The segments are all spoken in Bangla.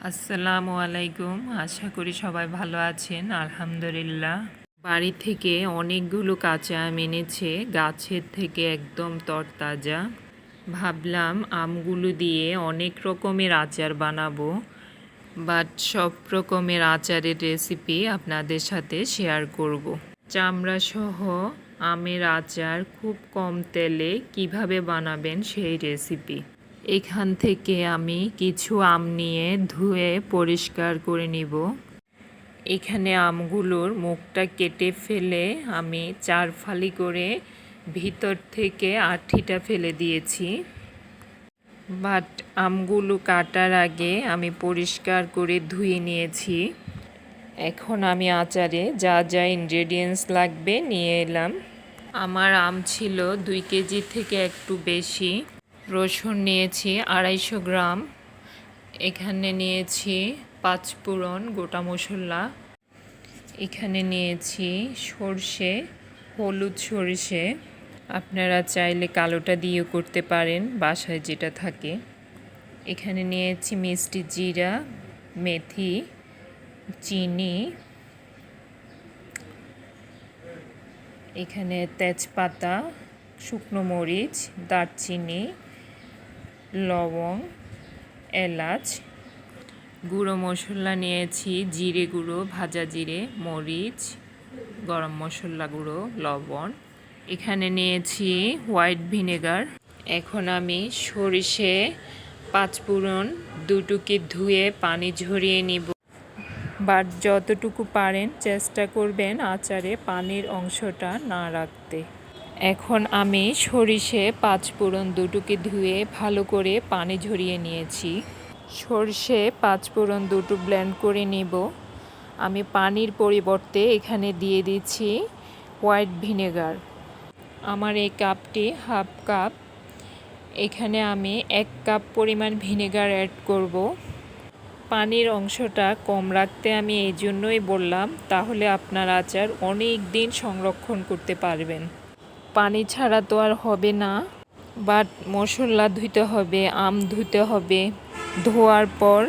আসসালামু আলাইকুম। আশা করি সবাই ভালো আছেন। আলহামদুলিল্লাহ। বাড়ি থেকে অনেকগুলো কাঁচা আম এনেছে, গাছের থেকে একদম তরতাজা। ভাবলাম আমগুলো দিয়ে অনেক রকমের আচার বানাবো, বাট সব রকমের আচারের রেসিপি আপনাদের সাথে শেয়ার করব। চামড়া সহ আমের আচার খুব কম তেলে কিভাবে বানাবেন সেই রেসিপি। এখান থেকে আমি কিছু আম নিয়ে ধুয়ে পরিষ্কার করে নিব। এখানে আমগুলোর মুখটা কেটে ফেলে আমি 4 ফালি করে ভিতর থেকে আঠিটা ফেলে দিয়েছি। বাট আমগুলো কাটার আগে আমি পরিষ্কার করে ধুয়ে নিয়েছি। এখন আমি আচারে যা যা ইনগ্রেডিয়েন্টস লাগবে নিয়ে এলাম। আমার আম ছিল 2 কেজি থেকে একটু বেশি। রসুন নিয়েছি 250 গ্রাম। এখানে নিয়েছি 5 ফোড়ন গোটা মশলা। এখানে নিয়েছি সরষে, হলুদ সরষে, আপনারা চাইলে কালোটা দিয়েও করতে পারেন, বাসায় যেটা থাকে। এখানে নিয়েছি মিষ্টি জিরা, মেথি, চিনি, এখানে তেজপাতা, শুকনো মরিচ, দারচিনি, লবং, এলাচ, গুঁড়ো মশলা নিয়েছি জিরে গুঁড়ো, ভাজা জিরে, মরিচ, গরম মশলা গুঁড়ো, লবণ। এখানে নিয়েছি হোয়াইট ভিনেগার। এখন আমি সরিষে 5 ফোড়ন দুটোকে ধুয়ে পানি ঝরিয়ে নিব। বাট যতটুকু পারেন চেষ্টা করবেন আচারে পানির অংশটা না রাখতে। এখন আমি সরিষে 5 ফোড়ন দুটোকে ধুয়ে ভালো করে পানি ঝরিয়ে নিয়েছি। সরষে 5 ফোড়ন দুটো ব্লেন্ড করে নিব। আমি পানির পরিবর্তে এখানে দিয়ে দিচ্ছি হোয়াইট ভিনেগার। আমার এই কাপটি হাফ কাপ। এখানে আমি 1 কাপ পরিমাণ ভিনেগার অ্যাড করব। পানির অংশটা কম রাখতে আমি এই জন্যই বললাম, তাহলে আপনার আচার অনেক দিন সংরক্ষণ করতে পারবেন। পানি ছাড়া তো আর হবে না, বাট মশলা ধুতে হবে, আম ধুতে হবে। ধোয়ার পর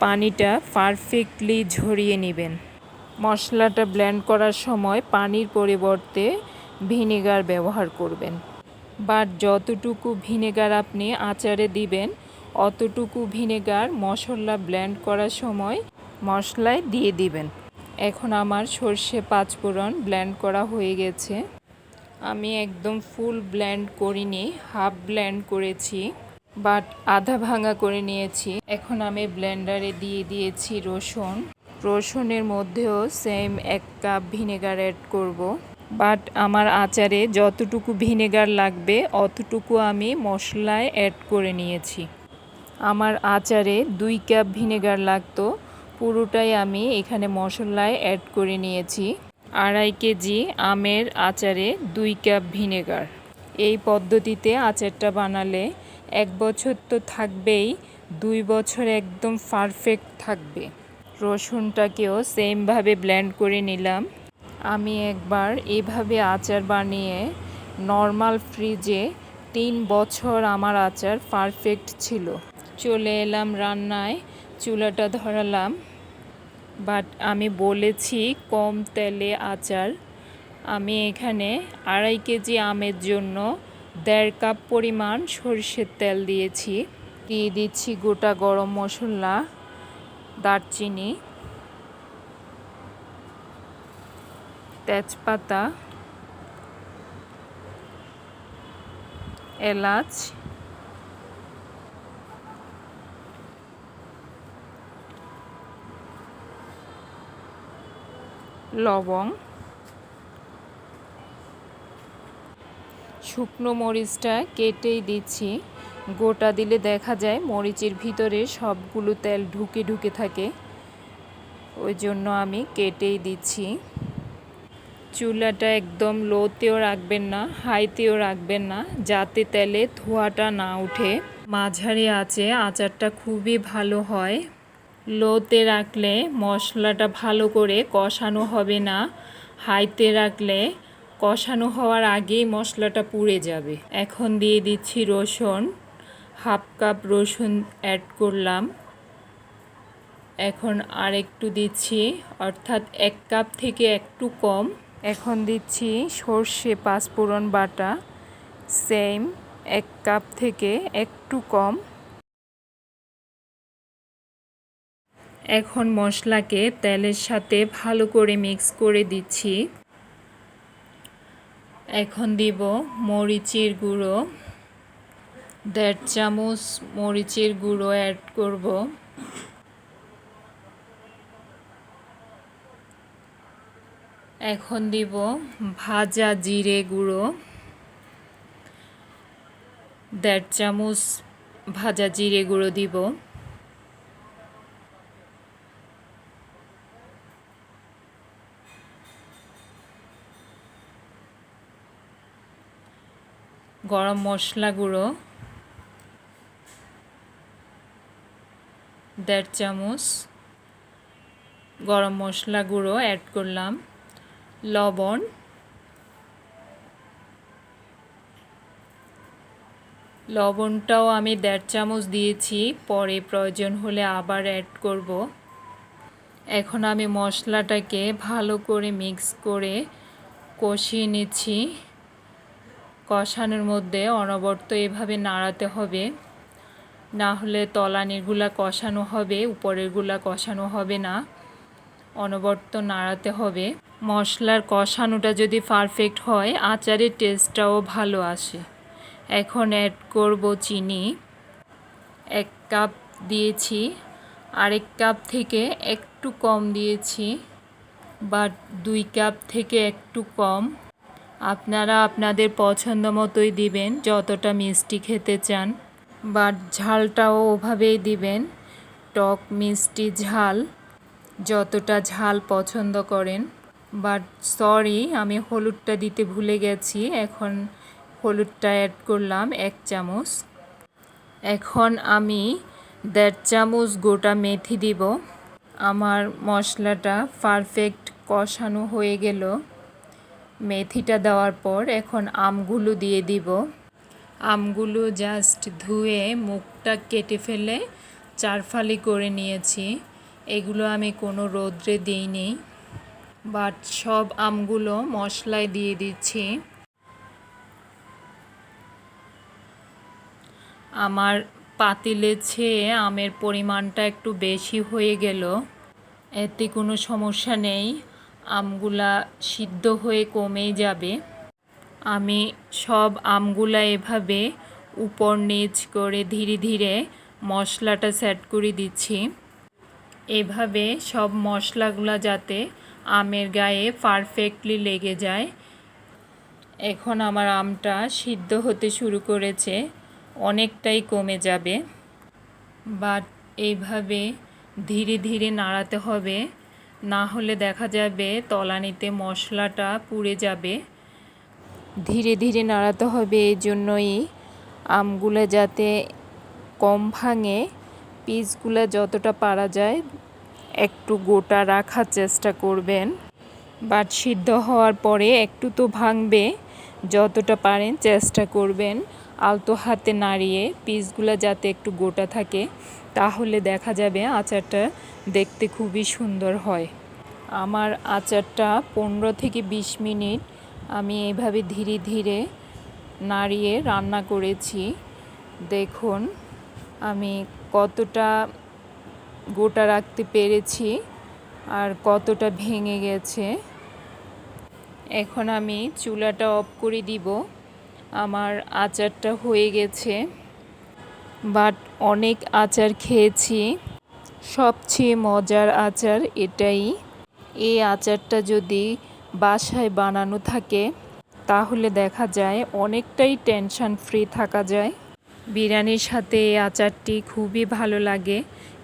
পানিটা পারফেক্টলি ঝরিয়ে নেবেন। মশলাটা ব্লেন্ড করার সময় পানির পরিবর্তে ভিনেগার ব্যবহার করবেন। বাট যতটুকু ভিনেগার আপনি আচারে দিবেন অতটুকু ভিনেগার মশলা ব্লেন্ড করার সময় মশলায় দিয়ে দিবেন। এখন আমার সরষে 5 ফোড়ন ব্লেন্ড করা হয়ে গেছে। আমি একদম ফুল ব্লেন্ড করিনি, হাফ ব্লেন্ড করেছি, বাট আধা ভাঙা করে নিয়েছি। এখন আমি ব্লেন্ডারে দিয়ে দিয়েছি রসুন। রসুনের মধ্যেও সেম 1 কাপ ভিনেগার অ্যাড করব। বাট আমার আচারে যতটুকু ভিনেগার লাগবে অতটুকু আমি মশলায় অ্যাড করে নিয়েছি। আমার আচারে 2 কাপ ভিনেগার লাগতো, পুরোটাই আমি এখানে মশলায় অ্যাড করে নিয়েছি। 2.5 কেজি আমের আচারে 2 কাপ ভিনেগার। এই পদ্ধতিতে আচারটা বানালে 1 বছর তো থাকবেই, 2 বছর একদম পারফেক্ট থাকবে। রসুনটাকেও সেমভাবে ব্লেন্ড করে নিলাম। আমি একবার এভাবে আচার বানিয়ে নর্মাল ফ্রিজে 3 বছর আমার আচার পারফেক্ট ছিল। চলে এলাম রান্নায়, চুলাটা ধরালাম। বাট আমি বলেছি কম তেলে আচার। আমি এখানে 2.5 কেজি আমের জন্য 1.5 কাপ পরিমাণ সরষের তেল দিয়েছি। দিয়ে দিচ্ছি গোটা গরম মশলা, দারচিনি, তেজপাতা, এলাচ, লবং, শুকনো মরিচটা কেটেই দিচ্ছি। গোটা দিলে দেখা যায় মরিচের ভিতরে সবগুলো তেল ঢুকে ঢুকে থাকে, ওই জন্য আমি কেটেই দিচ্ছি। চুলাটা একদম লোতেও রাখবেন না, হাইতেও রাখবেন না, যাতে তেলে ধোঁয়াটা না উঠে। মাঝারি আঁচে আচারটা খুবই ভালো হয়। লোতে রাখলে মশলাটা ভালো করে কষানো হবে না, হাইতে রাখলে কষানো হওয়ার আগেই মশলাটা পুড়ে যাবে। এখন দিয়ে দিচ্ছি রসুন, হাফ কাপ রসুন অ্যাড করলাম। এখন আর একটু দিচ্ছি, অর্থাৎ 1 কাপ থেকে একটু কম। এখন দিচ্ছি সর্ষে পাঁচফোড়ন বাটা, সেম 1 কাপ থেকে একটু কম। এখন মশলাকে তেলের সাথে ভালো করে মিক্স করে দিচ্ছি। এখন দিব মরিচের গুঁড়ো, 1.5 চামচ মরিচের গুঁড়ো অ্যাড করব। এখন দিব ভাজা জিরে গুঁড়ো, 1.5 চামচ ভাজা জিরে গুঁড়ো দিব। গরম মশলা গুঁড়ো 1.5 চামচ গরম মশলা গুঁড়ো অ্যাড করলাম। লবণ, লবণটাও আমি 1.5 চামচ দিয়েছি, পরে প্রয়োজন হলে আবার অ্যাড করব। এখন আমি মশলাটাকে ভালো করে মিক্স করে কষিয়ে নিচ্ছি। কষানোর মধ্যে অনবরত এভাবে নাড়াতে হবে, না হলে তলানিরগুলা কষানো হবে, উপরেরগুলা কষানো হবে না। অনবরত নাড়াতে হবে। মশলার কষানোটা যদি পারফেক্ট হয়, আচারের টেস্টটাও ভালো আসে। এখন অ্যাড করব চিনি, 1 কাপ দিয়েছি, আরেক কাপ থেকে একটু কম দিয়েছি, বা 2 কাপ থেকে একটু কম। আপনারা আপনাদের পছন্দ মতোই দিবেন, যতটা মিষ্টি খেতে চান, বাট ঝালটাও ওভাবেই দিবেন, টক মিষ্টি ঝাল যতটা ঝাল পছন্দ করেন। বাট সরি, আমি হলুদটা দিতে ভুলে গেছি, এখন হলুদটা অ্যাড করলাম 1 চামচ। এখন আমি 1.5 চামচ গোটা মেথি দিব। আমার মশলাটা পারফেক্ট কষানো হয়ে গেল। মেথিটা দেওয়ার পর এখন আমগুলো দিয়ে দিব। আমগুলো জাস্ট ধুয়ে মুখটা কেটে ফেলে 4 ফালি করে নিয়েছি। এগুলো আমি কোনো রোদ্রে দিইনি, বাট সব আমগুলো মশলায় দিয়ে দিচ্ছি। আমার পাতিলের চেয়ে আমের পরিমাণটা একটু বেশি হয়ে গেল, এতে কোনো সমস্যা নেই, আমগুলা সিদ্ধ হয়ে কমেই যাবে। আমি সব আমগুলা এভাবে উপর নিচ করে ধীরে ধীরে মশলাটা সেট করে দিচ্ছি, এভাবে সব মশলাগুলা যাতে আমের গায়ে পারফেক্টলি লেগে যায়। এখন আমার আমটা সিদ্ধ হতে শুরু করেছে, অনেকটাই কমে যাবে, বাট এইভাবে ধীরে ধীরে নাড়াতে হবে, না হলে দেখা যাবে তলানিতে মশলাটা পুড়ে যাবে। ধীরে ধীরে নাড়াতে হবে, এই জন্যই আমগুলো যাতে কম ভাঙে, পিসগুলো যতটা পারা যায় একটু গোটা রাখার চেষ্টা করবেন। বাট সিদ্ধ হওয়ার পরে একটু তো ভাঙবে, যতটা পারেন চেষ্টা করবেন আলতো হাতে নাড়িয়ে পিসগুলো যাতে একটু গোটা থাকে, তাহলে দেখা যাবে আচারটা দেখতে খুবই সুন্দর হয়। আমার আচারটা 15 থেকে 20 মিনিট আমি এইভাবে ধীরে ধীরে নাড়িয়ে রান্না করেছি। দেখুন আমি কতটা গোটা রাখতে পেরেছি আর কতটা ভেঙে গেছে। এখন আমি চুলাটা অফ করে দিব। আমার আচারটা হয়ে গেছে, বাট অনেক আচার খেয়েছি, সবচেয়ে মজার আচার এটাই। এই আচারটা যদি বাসায় বানানো থাকে তাহলে দেখা যায় অনেকটাই টেনশন ফ্রি থাকা যায়। বিরিয়ানির সাথে এই আচারটি খুবই ভালো লাগে,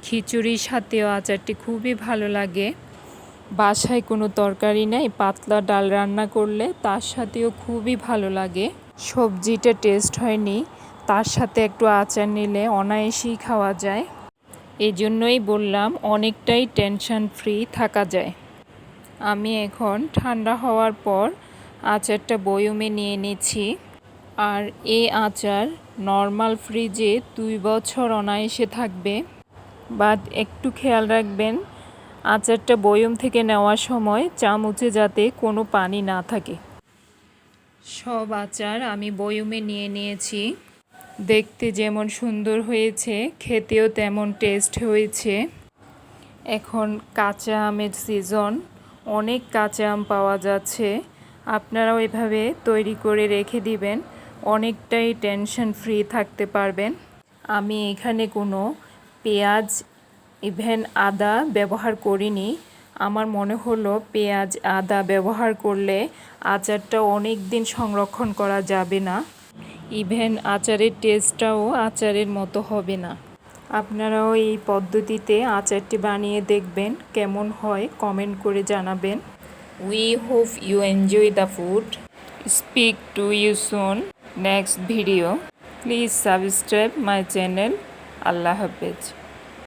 খিচুড়ির সাথেও আচারটি খুবই ভালো লাগে। বাসায় কোনো তরকারি নেই, পাতলা ডাল রান্না করলে তার সাথেও খুবই ভালো লাগে। সবজিটা টেস্ট হয়নি, তার সাথে একটু আচার নিলে অনায়াসেই খাওয়া যায়। এই জন্যই বললাম অনেকটাই টেনশন ফ্রি থাকা যায়। আমি এখন ঠান্ডা হওয়ার পর আচারটা বয়মে নিয়ে নিচ্ছি। আর এই আচার নর্মাল ফ্রিজে 2 বছর অনায়াসে থাকবে। বাট একটু খেয়াল রাখবেন আচারটা বয়ম থেকে নেওয়ার সময় চামচে যাতে কোনো পানি না থাকে। সব আচার আমি বয়মে নিয়ে নিয়েছি। দেখতে যেমন সুন্দর হয়েছে, খেতেও তেমন টেস্ট হয়েছে। এখন কাঁচা আমের সিজন, অনেক কাঁচা আম পাওয়া যাচ্ছে। আপনারাও এভাবে তৈরি করে রেখে দিবেন, অনেকটাই টেনশন ফ্রি থাকতে পারবেন। আমি এখানে কোনো পেঁয়াজ ইভেন আদা ব্যবহার করিনি। আমার মনে হলো পেঁয়াজ আদা ব্যবহার করলে আচারটা অনেক দিন সংরক্ষণ করা যাবে না, ইভেন আচারের টেস্টটাও আচারের মতো হবে না। আপনারাও এই পদ্ধতিতে আচারটি বানিয়ে দেখবেন, কেমন হয় কমেন্ট করে জানাবেন। We hope you enjoy the food. Speak to you soon next video. Please subscribe my channel. আল্লাহ হাফেজ।